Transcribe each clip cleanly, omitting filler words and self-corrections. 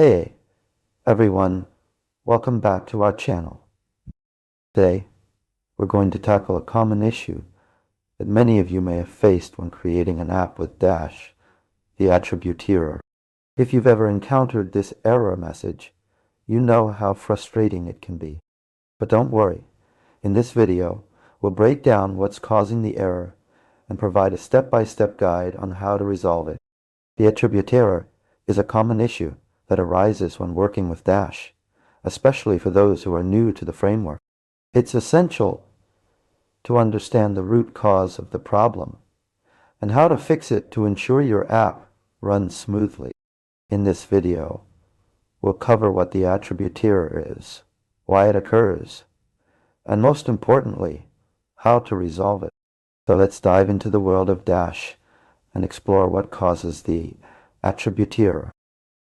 Hey everyone, welcome back to our channel. Today, we're going to tackle a common issue that many of you may have faced when creating an app with Dash, the attribute error. If you've ever encountered this error message, you know how frustrating it can be. But don't worry, in this video, we'll break down what's causing the error and provide a step-by-step guide on how to resolve it. The attribute error is a common issue that arises when working with Dash, especially for those who are new to the framework. It's essential to understand the root cause of the problem and how to fix it to ensure your app runs smoothly. In this video, we'll cover what the attribute error is, why it occurs, and most importantly, how to resolve it. So let's dive into the world of Dash and explore what causes the attribute error.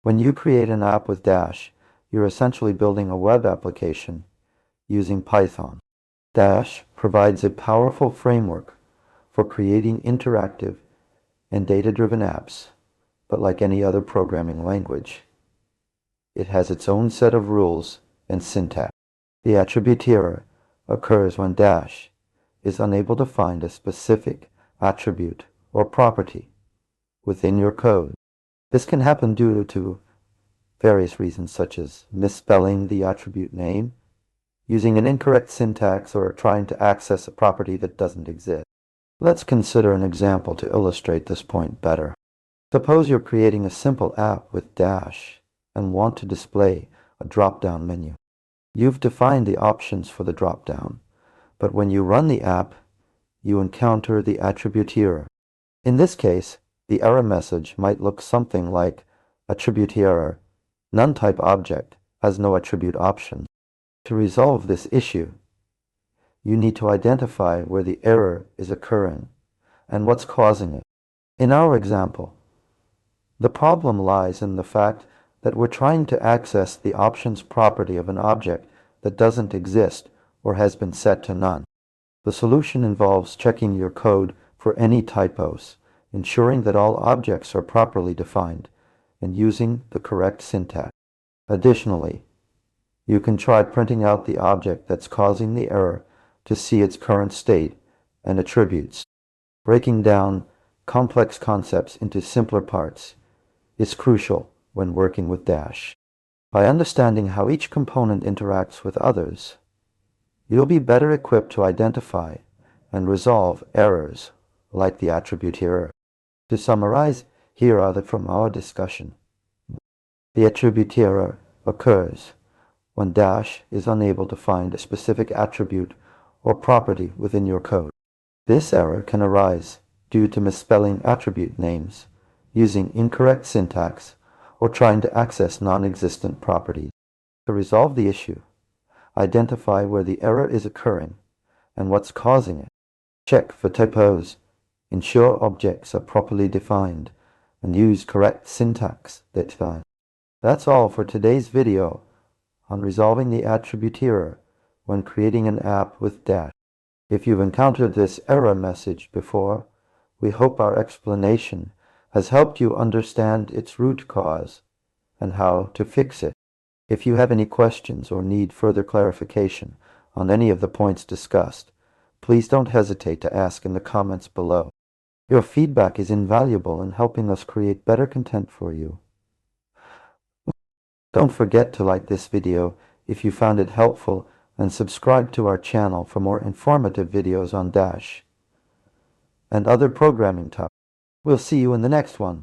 When you create an app with Dash, you're essentially building a web application using Python. Dash provides a powerful framework for creating interactive and data-driven apps, but like any other programming language, it has its own set of rules and syntax. The attribute error occurs when Dash is unable to find a specific attribute or property within your code. This can happen due to various reasons such as misspelling the attribute name, using an incorrect syntax, or trying to access a property that doesn't exist. Let's consider an example to illustrate this point better. Suppose you're creating a simple app with Dash and want to display a drop-down menu. You've defined the options for the drop-down, but when you run the app, you encounter the attribute error. In this case, the error message might look something like attribute error, none type object has no attribute option. To resolve this issue, you need to identify where the error is occurring and what's causing it. In our example, the problem lies in the fact that we're trying to access the options property of an object that doesn't exist or has been set to none. The solution involves checking your code for any typos, ensuring that all objects are properly defined, and using the correct syntax. Additionally, you can try printing out the object that's causing the error to see its current state and attributes. Breaking down complex concepts into simpler parts is crucial when working with Dash. By understanding how each component interacts with others, you'll be better equipped to identify and resolve errors like the attribute error. To summarize, here are from our discussion. The attribute error occurs when Dash is unable to find a specific attribute or property within your code. This error can arise due to misspelling attribute names, using incorrect syntax, or trying to access non-existent properties. To resolve the issue, identify where the error is occurring and what's causing it. Check for typos, ensure objects are properly defined, and use correct syntax that define. That's all for today's video on resolving the attribute error when creating an app with Dash. If you've encountered this error message before, we hope our explanation has helped you understand its root cause and how to fix it. If you have any questions or need further clarification on any of the points discussed, please don't hesitate to ask in the comments below. Your feedback is invaluable in helping us create better content for you. Don't forget to like this video if you found it helpful, and subscribe to our channel for more informative videos on Dash and other programming topics. We'll see you in the next one.